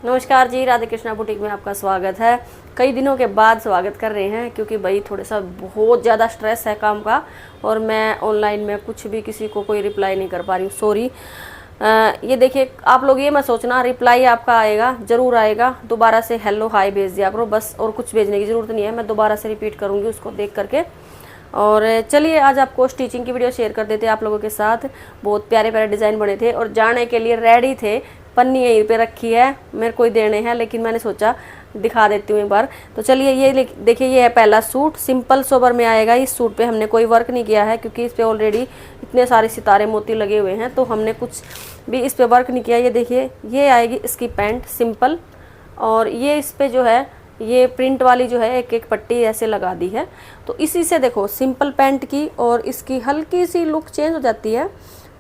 नमस्कार जी, राधे कृष्णा बुटीक में आपका स्वागत है। कई दिनों के बाद स्वागत कर रहे हैं क्योंकि भाई थोड़ा सा बहुत ज़्यादा स्ट्रेस है काम का और मैं ऑनलाइन में कुछ भी किसी को कोई रिप्लाई नहीं कर पा रही हूँ। सॉरी। ये देखिए, आप लोग ये मत सोचना रिप्लाई आपका आएगा, ज़रूर आएगा। दोबारा से हेलो हाय भेज दिया करो बस, और कुछ भेजने की ज़रूरत नहीं है। मैं दोबारा से रिपीट करूँगी उसको देख करके। और चलिए आज आपको स्टिचिंग की वीडियो शेयर कर देते हैं आप लोगों के साथ। बहुत प्यारे प्यारे डिज़ाइन बने थे और जाने के लिए रेडी थे। पन्नी यहीं पे रखी है, मेरे को ही देने हैं, लेकिन मैंने सोचा दिखा देती हूँ एक बार। तो चलिए ये देखिए, ये है पहला सूट। सिंपल सोबर में आएगा। इस सूट पे हमने कोई वर्क नहीं किया है क्योंकि इस पे ऑलरेडी इतने सारे सितारे मोती लगे हुए हैं, तो हमने कुछ भी इस पे वर्क नहीं किया। ये देखिए, ये आएगी इसकी पैंट सिंपल, और ये इस पे जो है ये प्रिंट वाली जो है एक एक पट्टी ऐसे लगा दी है। तो इसी से देखो सिंपल पैंट की और इसकी हल्की सी लुक चेंज हो जाती है,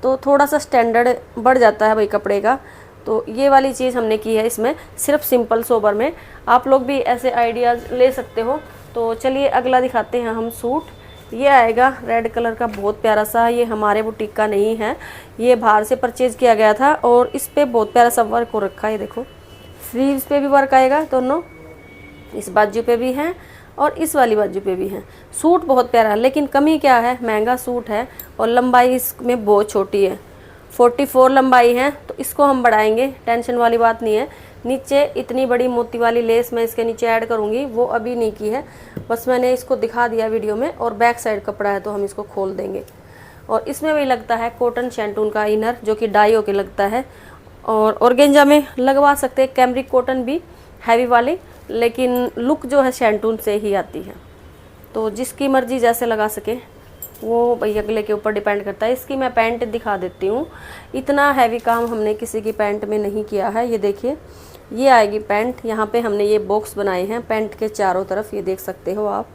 तो थोड़ा सा स्टैंडर्ड बढ़ जाता है भाई कपड़े का। तो ये वाली चीज़ हमने की है इसमें, सिर्फ सिंपल सोबर में। आप लोग भी ऐसे आइडियाज़ ले सकते हो। तो चलिए अगला दिखाते हैं हम सूट। ये आएगा रेड कलर का, बहुत प्यारा सा। ये हमारे बुटीक का नहीं है, ये बाहर से परचेज़ किया गया था और इस पर बहुत प्यारा सा वर्क हो रखा है। देखो स्लीव्स पे भी वर्क आएगा, दोनों इस बाजू पे भी हैं और इस वाली बाजू पे भी हैं। सूट बहुत प्यारा है, लेकिन कमी क्या है, महंगा सूट है और लंबाई इसमें बहुत छोटी है, 44 लंबाई है। तो इसको हम बढ़ाएंगे, टेंशन वाली बात नहीं है। नीचे इतनी बड़ी मोती वाली लेस मैं इसके नीचे ऐड करूँगी, वो अभी नहीं की है, बस मैंने इसको दिखा दिया वीडियो में। और बैक साइड कपड़ा है तो हम इसको खोल देंगे। और इसमें भी लगता है कॉटन शैंटून का इनर, जो कि डाई होके लगता है। और ऑर्गेंजा में लगवा सकते हैं, कैमरिक कॉटन भी हैवी वाली, लेकिन लुक जो है शैंटून से ही आती है। तो जिसकी मर्जी जैसे लगा सके, वो भाई अगले के ऊपर डिपेंड करता है। इसकी मैं पैंट दिखा देती हूँ। इतना हैवी काम हमने किसी की पैंट में नहीं किया है। ये देखिए, ये आएगी पैंट। यहाँ पे हमने ये बॉक्स बनाए हैं पैंट के चारों तरफ, ये देख सकते हो आप,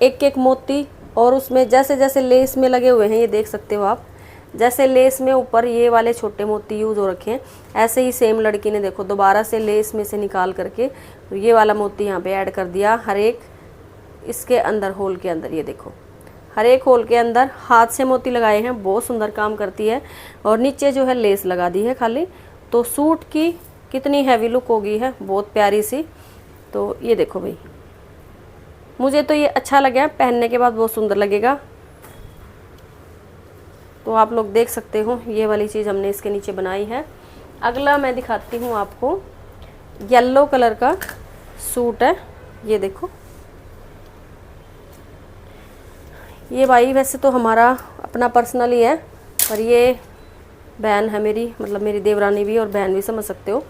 एक एक मोती। और उसमें जैसे जैसे लेस में लगे हुए हैं, ये देख सकते हो आप, जैसे लेस में ऊपर ये वाले छोटे मोती यूज़ हो रखे हैं, ऐसे ही सेम लड़की ने देखो दोबारा से लेस में से निकाल करके ये वाला मोती यहाँ पे ऐड कर दिया। हर एक इसके अंदर होल के अंदर, ये देखो हर एक होल के अंदर हाथ से मोती लगाए हैं। बहुत सुंदर काम करती है। और नीचे जो है लेस लगा दी है खाली। तो सूट की कितनी हैवी लुक होगी है, बहुत प्यारी सी। तो ये देखो भाई, मुझे तो ये अच्छा लगा, पहनने के बाद बहुत सुंदर लगेगा। तो आप लोग देख सकते हो, ये वाली चीज़ हमने इसके नीचे बनाई है। अगला मैं दिखाती हूँ आपको, येलो कलर का सूट है। ये देखो, ये भाई वैसे तो हमारा अपना पर्सनल ही है, पर ये बहन है मेरी, मतलब मेरी देवरानी भी और बहन भी समझ सकते हो।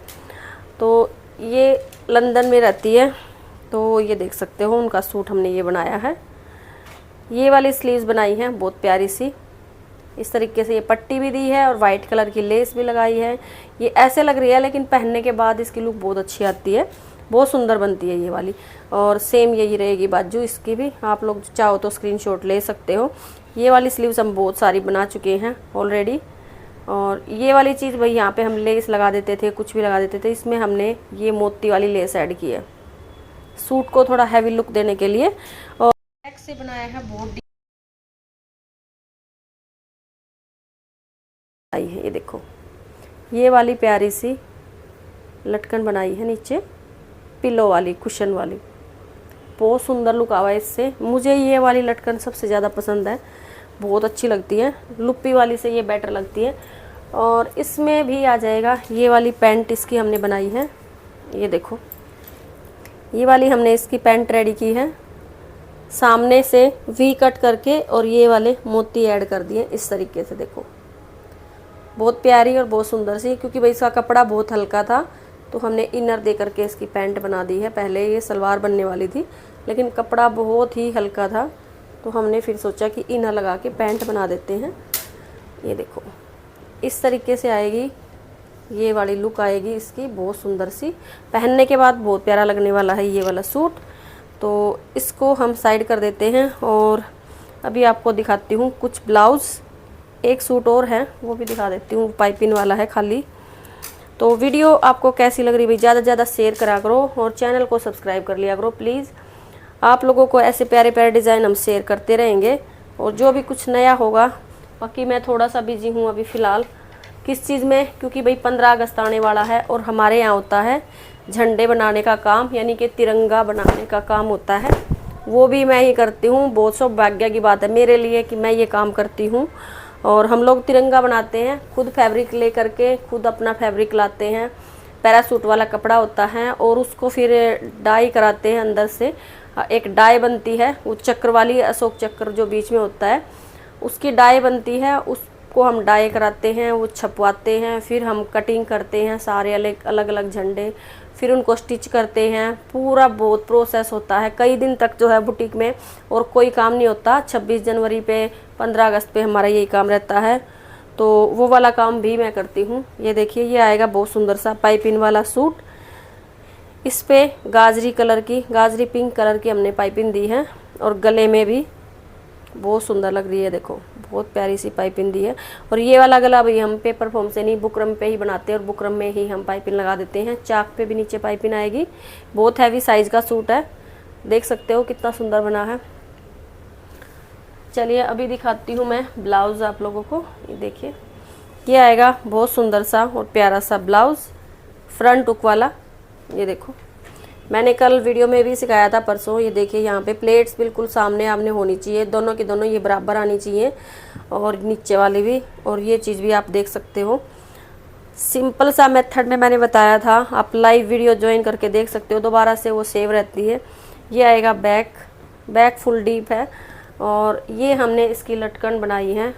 तो ये लंदन में रहती है, तो ये देख सकते हो उनका सूट हमने ये बनाया है। ये वाली स्लीव्स बनाई है बहुत प्यारी सी, इस तरीके से ये पट्टी भी दी है और वाइट कलर की लेस भी लगाई है। ये ऐसे लग रही है, लेकिन पहनने के बाद इसकी लुक बहुत अच्छी आती है, बहुत सुंदर बनती है ये वाली। और सेम यही रहेगी बाजू इसकी भी, आप लोग चाहो तो स्क्रीनशॉट ले सकते हो। ये वाली स्लीव्स हम बहुत सारी बना चुके हैं ऑलरेडी। और ये वाली चीज़ भाई यहाँ पे हम लेस लगा देते थे, कुछ भी लगा देते थे, इसमें हमने ये मोती वाली लेस ऐड की है सूट को थोड़ा हैवी लुक देने के लिए। और बैक से बनाया है बहुत आई है। ये देखो, ये वाली प्यारी सी लटकन बनाई है नीचे, पिलो वाली, कुशन वाली, बहुत सुंदर लुक आवा है इससे। मुझे ये वाली लटकन सबसे ज़्यादा पसंद है, बहुत अच्छी लगती है, लुप्पी वाली से ये बेटर लगती है। और इसमें भी आ जाएगा ये वाली पैंट, इसकी हमने बनाई है। ये देखो, ये वाली हमने इसकी पैंट रेडी की है, सामने से वी कट करके और ये वाले मोती ऐड कर दिए इस तरीके से। देखो बहुत प्यारी और बहुत सुंदर सी, क्योंकि भाई इसका कपड़ा बहुत हल्का था तो हमने इनर दे करके इसकी पैंट बना दी है। पहले ये सलवार बनने वाली थी, लेकिन कपड़ा बहुत ही हल्का था, तो हमने फिर सोचा कि इनर लगा के पैंट बना देते हैं। ये देखो इस तरीके से आएगी, ये वाली लुक आएगी इसकी, बहुत सुंदर सी, पहनने के बाद बहुत प्यारा लगने वाला है ये वाला सूट। तो इसको हम साइड कर देते हैं और अभी आपको दिखाती हूँ कुछ ब्लाउज़। एक सूट और है, वो भी दिखा देती हूँ, पाइपिंग वाला है खाली। तो वीडियो आपको कैसी लग रही भाई, ज़्यादा से ज़्यादा शेयर करा करो और चैनल को सब्सक्राइब कर लिया करो प्लीज़। आप लोगों को ऐसे प्यारे प्यारे डिज़ाइन हम शेयर करते रहेंगे और जो भी कुछ नया होगा। बाकी मैं थोड़ा सा बिजी हूँ अभी फ़िलहाल, किस चीज़ में, क्योंकि भाई 15 अगस्त आने वाला है और हमारे यहाँ होता है झंडे बनाने का काम, यानी कि तिरंगा बनाने का काम होता है। वो भी मैं ही करती हूँ। बहुत सौभाग्य की बात है मेरे लिए कि मैं ये काम करती हूँ। और हम लोग तिरंगा बनाते हैं, खुद फैब्रिक ले करके, खुद अपना फैब्रिक लाते हैं। पैरासूट वाला कपड़ा होता है और उसको फिर डाई कराते हैं अंदर से। एक डाई बनती है, वो चक्र वाली, अशोक चक्र जो बीच में होता है उसकी डाई बनती है, उसको हम डाई कराते हैं, वो छपवाते हैं, फिर हम कटिंग करते हैं सारे अलग अलग झंडे, फिर उनको स्टिच करते हैं। पूरा बहुत प्रोसेस होता है, कई दिन तक जो है बुटीक में और कोई काम नहीं होता। 26 जनवरी पे, 15 अगस्त पे हमारा यही काम रहता है, तो वो वाला काम भी मैं करती हूँ। ये देखिए, ये आएगा बहुत सुंदर सा पाइपिंग वाला सूट। इस पे गाजरी कलर की, गाजरी पिंक कलर की हमने पाइपिंग दी है और गले में भी बहुत सुंदर लग रही है। देखो बहुत प्यारी सी पाइपिंग दी है। और ये वाला गला भी हम पेपर फॉर्म से नहीं, बुकरम पे ही बनाते हैं और बुकरम में ही हम पाइपिंग लगा देते हैं। चाक पे भी नीचे पाइपिंग आएगी। बहुत हैवी साइज का सूट है, देख सकते हो कितना सुंदर बना है। चलिए अभी दिखाती हूँ मैं ब्लाउज आप लोगों को। ये देखिए, ये आएगा बहुत सुंदर सा और प्यारा सा ब्लाउज, फ्रंट हुक वाला। ये देखो, मैंने कल वीडियो में भी सिखाया था, परसों। ये देखिए, यहाँ पे प्लेट्स बिल्कुल सामने आमने होनी चाहिए, दोनों की दोनों ये बराबर आनी चाहिए, और नीचे वाली भी। और ये चीज़ भी आप देख सकते हो, सिंपल सा मेथड में मैंने बताया था, आप लाइव वीडियो ज्वाइन करके देख सकते हो, दोबारा से वो सेव रहती है। ये आएगा बैक, बैक फुल डीप है। और ये हमने इसकी लटकन बनाई है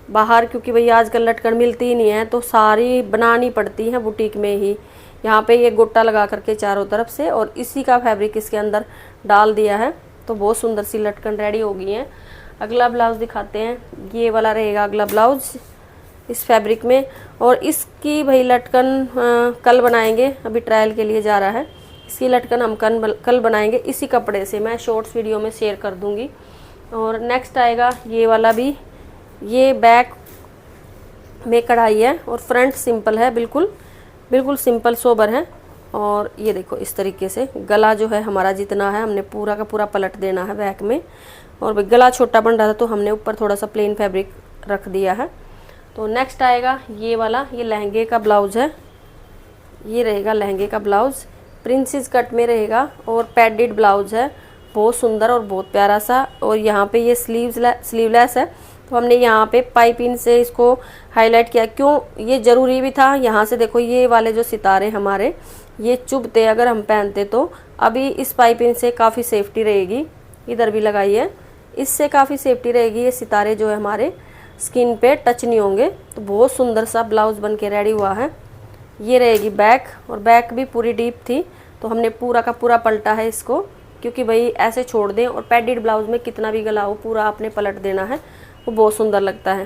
बाहर, क्योंकि भई आजकल लटकन मिलती ही नहीं है, तो सारी बनानी पड़ती है बुटीक में ही। यहाँ पे ये गोटा लगा करके चारों तरफ से, और इसी का फैब्रिक इसके अंदर डाल दिया है, तो बहुत सुंदर सी लटकन रेडी हो गई है। अगला ब्लाउज दिखाते हैं, ये वाला रहेगा अगला ब्लाउज इस फैब्रिक में। और इसकी भाई लटकन कल बनाएंगे, अभी ट्रायल के लिए जा रहा है। इसकी लटकन हम कल बनाएंगे इसी कपड़े से, मैं शॉर्ट्स वीडियो में शेयर कर दूंगी। और नेक्स्ट आएगा ये वाला भी, ये बैक में कढ़ाई है और फ्रंट सिंपल है, बिल्कुल बिल्कुल सिंपल सोबर है। और ये देखो इस तरीके से गला जो है हमारा जितना है हमने पूरा का पूरा पलट देना है बैक में। और गला छोटा बन रहा था तो हमने ऊपर थोड़ा सा प्लेन फैब्रिक रख दिया है। तो नेक्स्ट आएगा ये वाला, ये लहंगे का ब्लाउज है। ये रहेगा लहंगे का ब्लाउज, प्रिंसेस कट में रहेगा और पैडेड ब्लाउज है, बहुत सुंदर और बहुत प्यारा सा। और यहाँ पे ये स्लीवलेस है, तो हमने यहाँ पे पाइपिंग से इसको हाईलाइट किया। क्यों ये ज़रूरी भी था, यहाँ से देखो ये वाले जो सितारे हमारे ये चुभते अगर हम पहनते, तो अभी इस पाइपिंग से काफ़ी सेफ्टी रहेगी। इधर भी लगाई है, इससे काफ़ी सेफ्टी रहेगी, ये सितारे जो है हमारे स्किन पे टच नहीं होंगे। तो बहुत सुंदर सा ब्लाउज बन के रेडी हुआ है। ये रहेगी बैक, और बैक भी पूरी डीप थी, तो हमने पूरा का पूरा पलटा है इसको, क्योंकि भाई ऐसे छोड़ दें और पैडेड ब्लाउज में कितना भी गला हो पूरा आपने पलट देना है, वो बहुत सुंदर लगता है।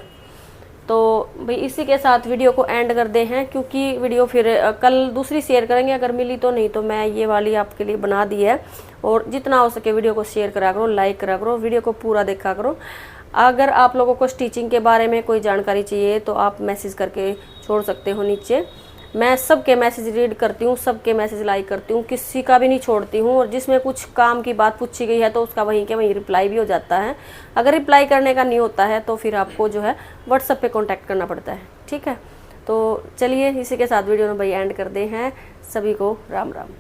तो भाई इसी के साथ वीडियो को एंड कर दे हैं, क्योंकि वीडियो फिर कल दूसरी शेयर करेंगे, अगर मिली तो, नहीं तो मैं ये वाली आपके लिए बना दी है। और जितना हो सके वीडियो को शेयर करा करो, लाइक करा करो, वीडियो को पूरा देखा करो। अगर आप लोगों को स्टिचिंग के बारे में कोई जानकारी चाहिए तो आप मैसेज करके छोड़ सकते हो नीचे। मैं सबके मैसेज रीड करती हूँ, सबके मैसेज लाइक करती हूँ, किसी का भी नहीं छोड़ती हूँ। और जिसमें कुछ काम की बात पूछी गई है तो उसका वहीं के वहीं रिप्लाई भी हो जाता है। अगर रिप्लाई करने का नहीं होता है तो फिर आपको जो है व्हाट्सएप पे कांटेक्ट करना पड़ता है, ठीक है। तो चलिए इसी के साथ वीडियो में भाई एंड कर दे हैं। सभी को राम राम।